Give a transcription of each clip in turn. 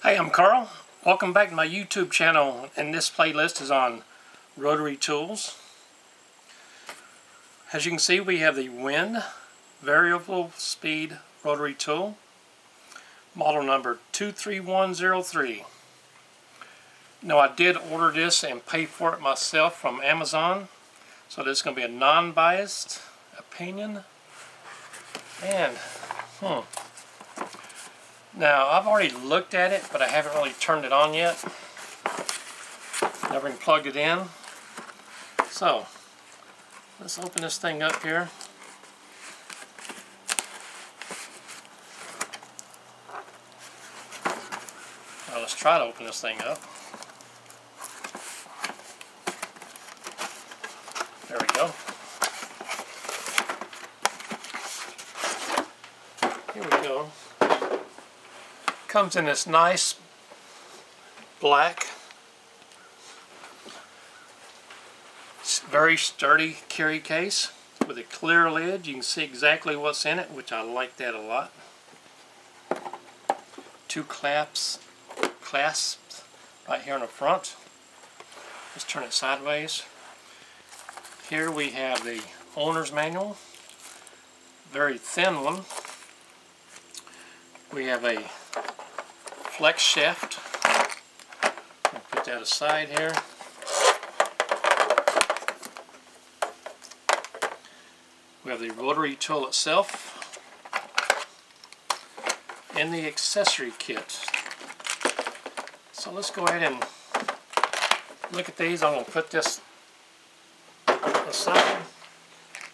Hey, I'm Carl. Welcome back to my YouTube channel, and this playlist is on rotary tools. As you can see, we have the WEN variable speed rotary tool, model number 23103. Now, I did order this and pay for it myself from Amazon, so this is going to be a non-biased opinion. And now, I've already looked at it, but I haven't really turned it on yet. Never even plugged it in. So, let's open this thing up here. Now, let's try to open this thing up. There we go. Here we go. Comes in this nice black, very sturdy carry case with a clear lid. You can see exactly what's in it, which I like that a lot. Two clasps right here in the front. Let's turn it sideways. Here we have the owner's manual, very thin one. We have a flex shaft. I'll put that aside here. We have the rotary tool itself and the accessory kit. So let's go ahead and look at these. I'm going to put this aside.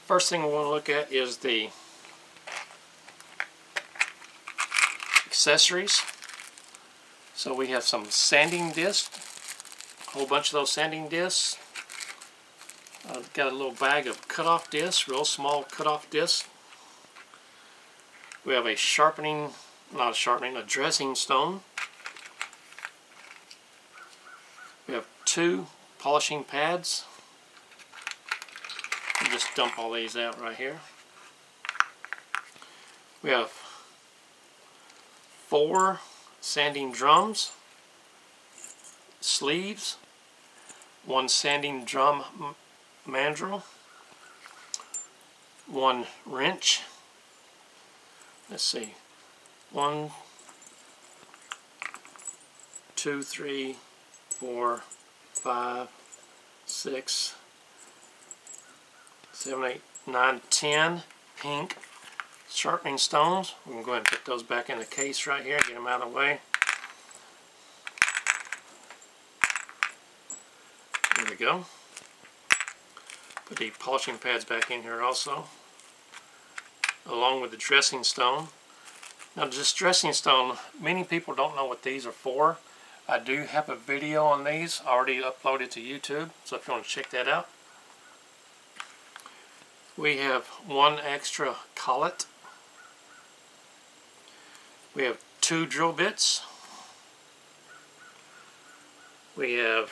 First thing we want to look at is the accessories. So we have some sanding discs, a whole bunch of those sanding discs. I've got a little bag of cut-off discs, real small cut-off discs. We have a a dressing stone. We have two polishing pads. I'll just dump all these out right here. We have 4 sanding drums, sleeves, 1 sanding drum mandrel, 1 wrench. Let's see, 1, 2, 3, 4, 5, 6, 7, 8, 9, 10 pink sharpening stones. We can go ahead and put those back in the case right here, get them out of the way. There we go. Put the polishing pads back in here also, along with the dressing stone. Now, this dressing stone, many people don't know what these are for. I do have a video on these already uploaded to YouTube, so if you want to check that out. We have 1 extra collet. We have 2 drill bits. We have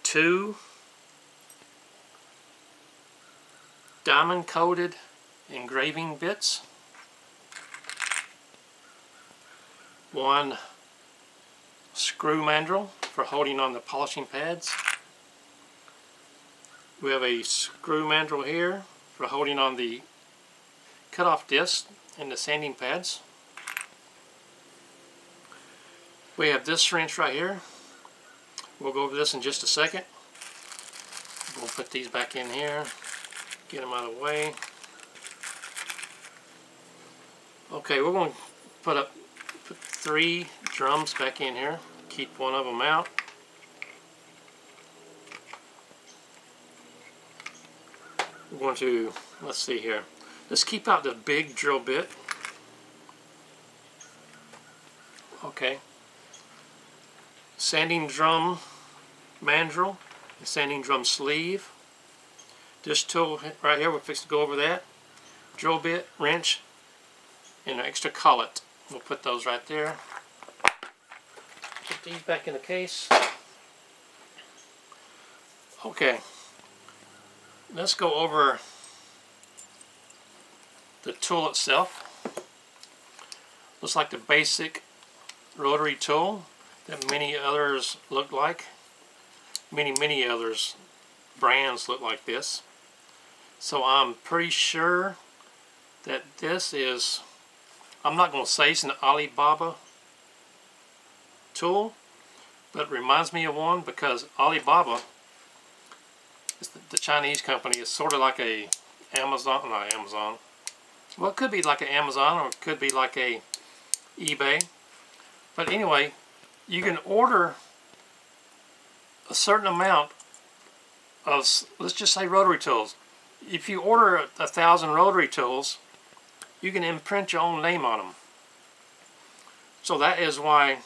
2 diamond coated engraving bits. 1 screw mandrel for holding on the polishing pads. We have a screw mandrel here for holding on the cut-off disc and the sanding pads. We have this wrench right here. We'll go over this in just a second. We'll put these back in here, get them out of the way. Okay, we're going to put 3 drums back in here. Keep one of them out. We're going to, let's see here. Let's keep out the big drill bit. Okay. Sanding drum mandrel and sanding drum sleeve. This tool right here, we're fixing to go over that. Drill bit, wrench, and an extra collet. We'll put those right there. Put these back in the case. Okay. Let's go over the tool itself. Looks like the basic rotary tool that many others look like. Many others brands look like this. So I'm pretty sure that this is, I'm not going to say it's an Alibaba tool, but it reminds me of one because Alibaba, the Chinese company, is sort of like a Amazon, not Amazon. Well, it could be like an Amazon or it could be like a eBay. But anyway, you can order a certain amount of, let's just say, rotary tools. If you order 1,000 rotary tools, you can imprint your own name on them. So that is why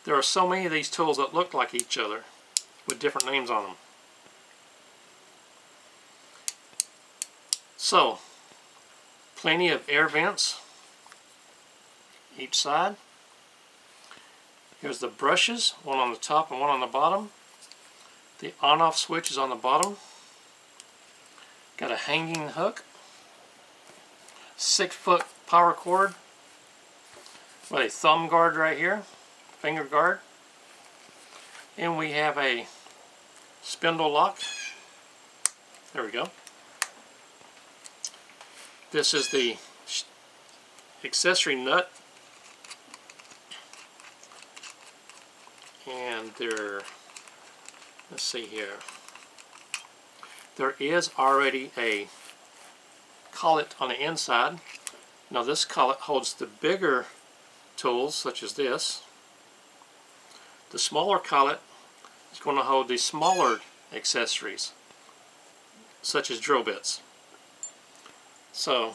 there are so many of these tools that look like each other with different names on them. So, plenty of air vents each side. Here's the brushes, one on the top and one on the bottom. The on-off switch is on the bottom. Got a hanging hook. 6-foot power cord with a thumb guard right here, finger guard. And we have a spindle lock. There we go. This is the accessory nut. And there, let's see here. There is already a collet on the inside. Now this collet holds the bigger tools such as this. The smaller collet is going to hold the smaller accessories such as drill bits. So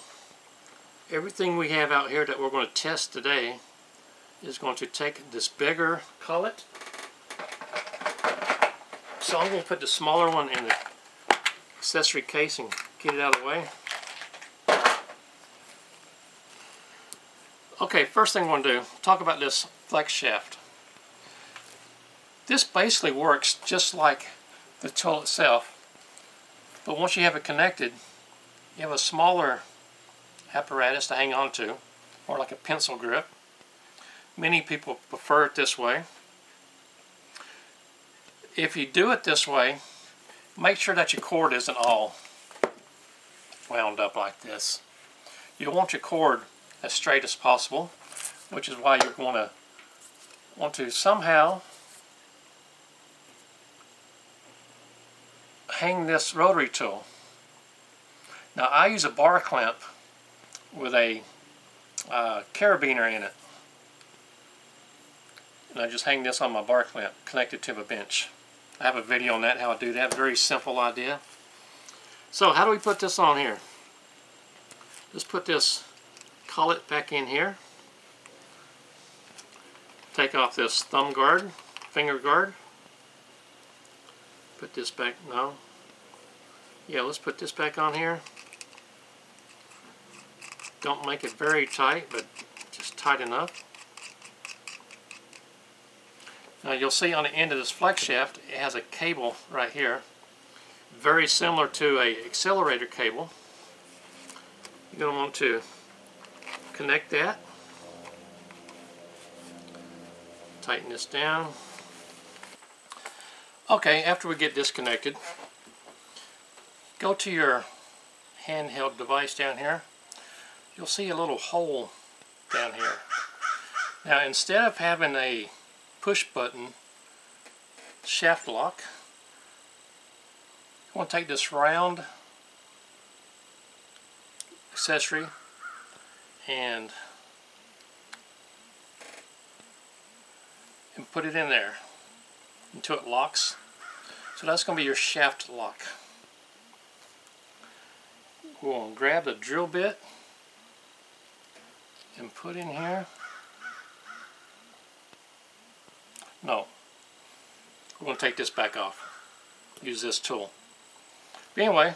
everything we have out here that we're going to test today is going to take this bigger collet. So I'm going to put the smaller one in the accessory case and get it out of the way. Okay, first thing I want to do, talk about this flex shaft. This basically works just like the tool itself, but once you have it connected, you have a smaller apparatus to hang on to, or like a pencil grip. Many people prefer it this way. If you do it this way, make sure that your cord isn't all wound up like this. You want your cord as straight as possible, which is why you're going to want to somehow hang this rotary tool. Now I use a bar clamp with a carabiner in it, and I just hang this on my bar clamp connected to my bench. I have a video on that, how I do that. Very simple idea. So how do we put this on here? Just put this collet back in here. Take off this thumb guard, finger guard. Put this back, no. Yeah, let's put this back on here. Don't make it very tight, but just tight enough. Now you'll see on the end of this flex shaft, it has a cable right here, very similar to an accelerator cable. You're going to want to connect that. Tighten this down. Okay, after we get disconnected, go to your handheld device down here. You'll see a little hole down here. Now instead of having a push button shaft lock, you want to take this round accessory and put it in there until it locks. So that's going to be your shaft lock. We're going to grab the drill bit and put in here. No, we're going to take this back off. Use this tool. But anyway,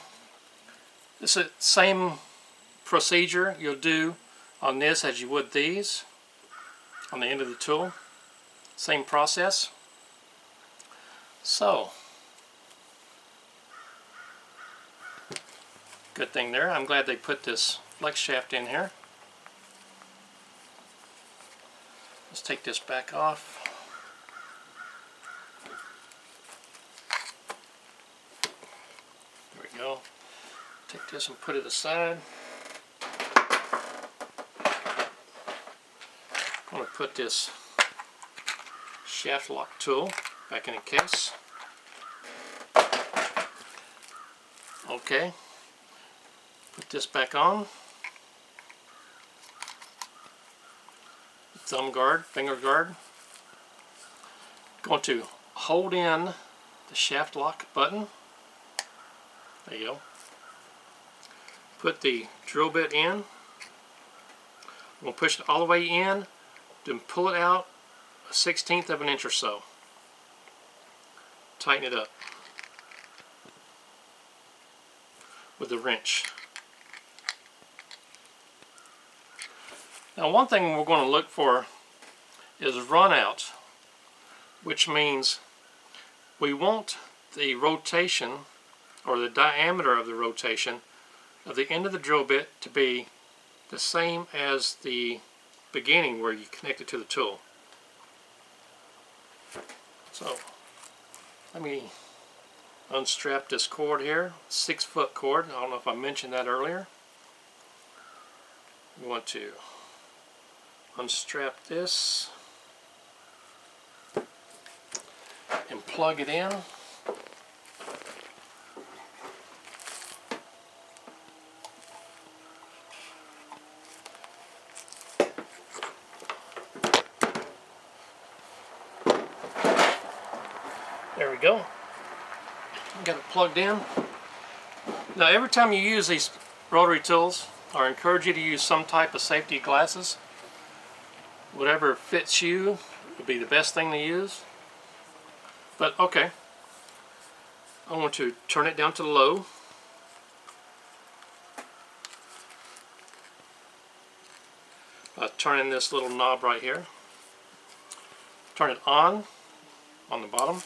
this is the same procedure you'll do on this as you would these on the end of the tool. Same process. So, good thing there. I'm glad they put this flex shaft in here. Let's take this back off. There we go. Take this and put it aside. I'm going to put this shaft lock tool back in the case. Okay. Put this back on. Thumb guard, finger guard. Going to hold in the shaft lock button. There you go. Put the drill bit in. I'm going to push it all the way in, then pull it out a 1/16 of an inch or so. Tighten it up with the wrench. Now, one thing we're going to look for is run out, which means we want the rotation or the diameter of the rotation of the end of the drill bit to be the same as the beginning where you connect it to the tool. So let me unstrap this cord here, 6-foot cord. I don't know if I mentioned that earlier. We want to unstrap this and plug it in. There we go. Got it plugged in. Now, every time you use these rotary tools, I encourage you to use some type of safety glasses. Whatever fits you would be the best thing to use. But okay, I want to turn it down to low. By turning this little knob right here. Turn it on the bottom.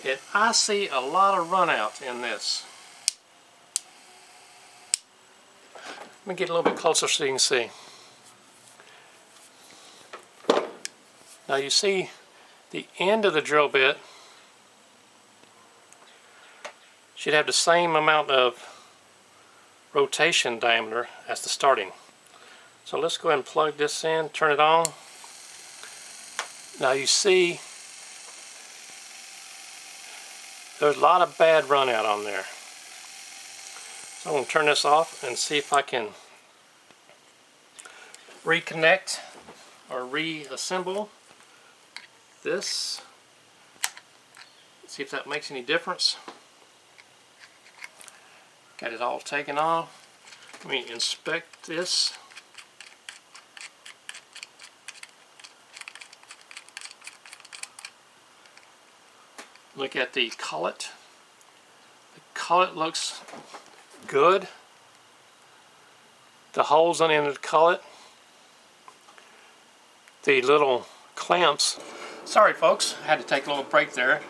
And I see a lot of run out in this. Let me get a little bit closer so you can see. Now you see the end of the drill bit should have the same amount of rotation diameter as the starting. So let's go ahead and plug this in, turn it on. Now you see there's a lot of bad run out on there. So I'm going to turn this off and see if I can reconnect or reassemble this. See if that makes any difference. Got it all taken off. Let me inspect this. Look at the collet. The collet looks good. The holes on the end of the collet. The little clamps. Sorry folks, I had to take a little break there.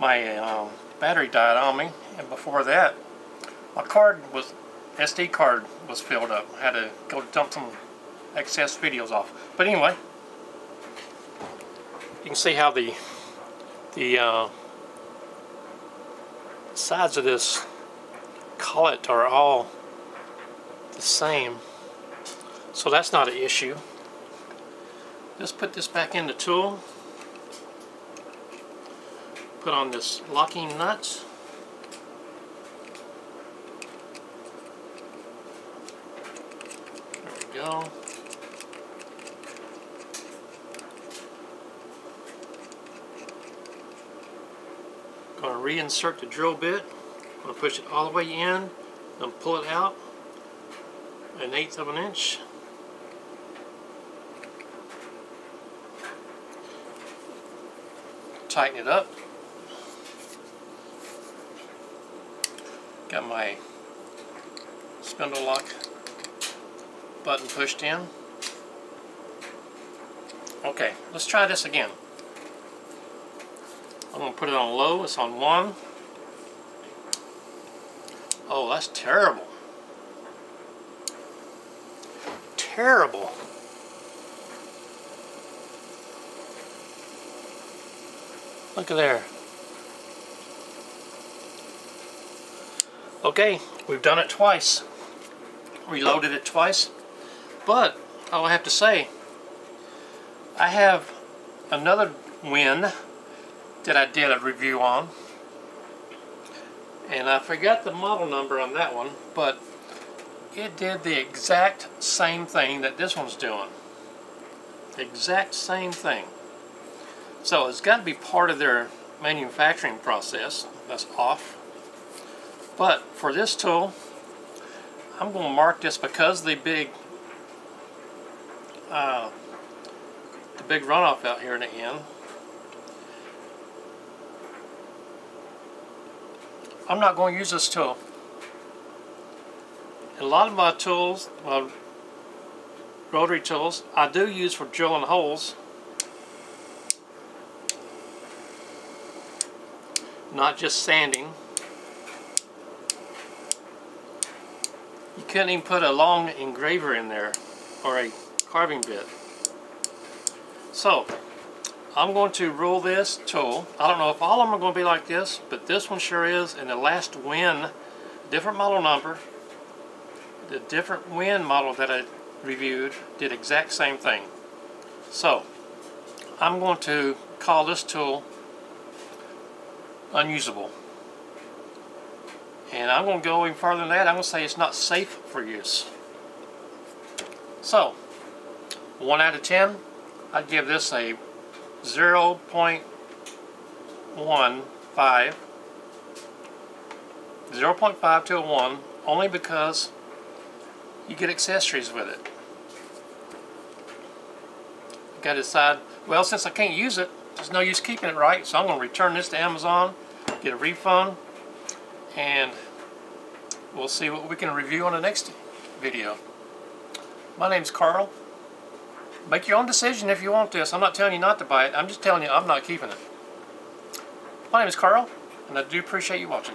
My battery died on me, and before that my SD card was filled up. I had to go dump some excess videos off. But anyway, you can see how the sides of this collet are all the same, so that's not an issue. Let's put this back in the tool. Put on this locking nut. There we go. Going to reinsert the drill bit. Going to push it all the way in and pull it out 1/8 of an inch. Tighten it up. Got my spindle lock button pushed in. Okay, let's try this again. I'm going to put it on low. It's on 1. Oh, that's terrible. Terrible. Look at there. Okay, we've done it twice. Reloaded it twice. But, all I have to say, I have another WEN that I did a review on. And I forgot the model number on that one, but it did the exact same thing that this one's doing. Exact same thing. So it's got to be part of their manufacturing process. That's off. But for this tool, I'm going to mark this because the big runoff out here in the end. I'm not going to use this tool. A lot of my tools, well, rotary tools, I do use for drilling holes. Not just sanding. You couldn't even put a long engraver in there or a carving bit. So, I'm going to rule this tool. I don't know if all of them are going to be like this, but this one sure is. And the last WEN, different model number, the different WEN model that I reviewed did exact same thing. So, I'm going to call this tool unusable. And I'm going to go even farther than that. I'm going to say it's not safe for use. So, 1 out of 10, I'd give this a 0.15. 0.5 to a 1, only because you get accessories with it. You got to decide, well, since I can't use it, there's no use keeping it, right? So I'm going to return this to Amazon, get a refund, and we'll see what we can review on the next video. My name's Carl. Make your own decision if you want this. I'm not telling you not to buy it. I'm just telling you I'm not keeping it. My name is Carl, and I do appreciate you watching.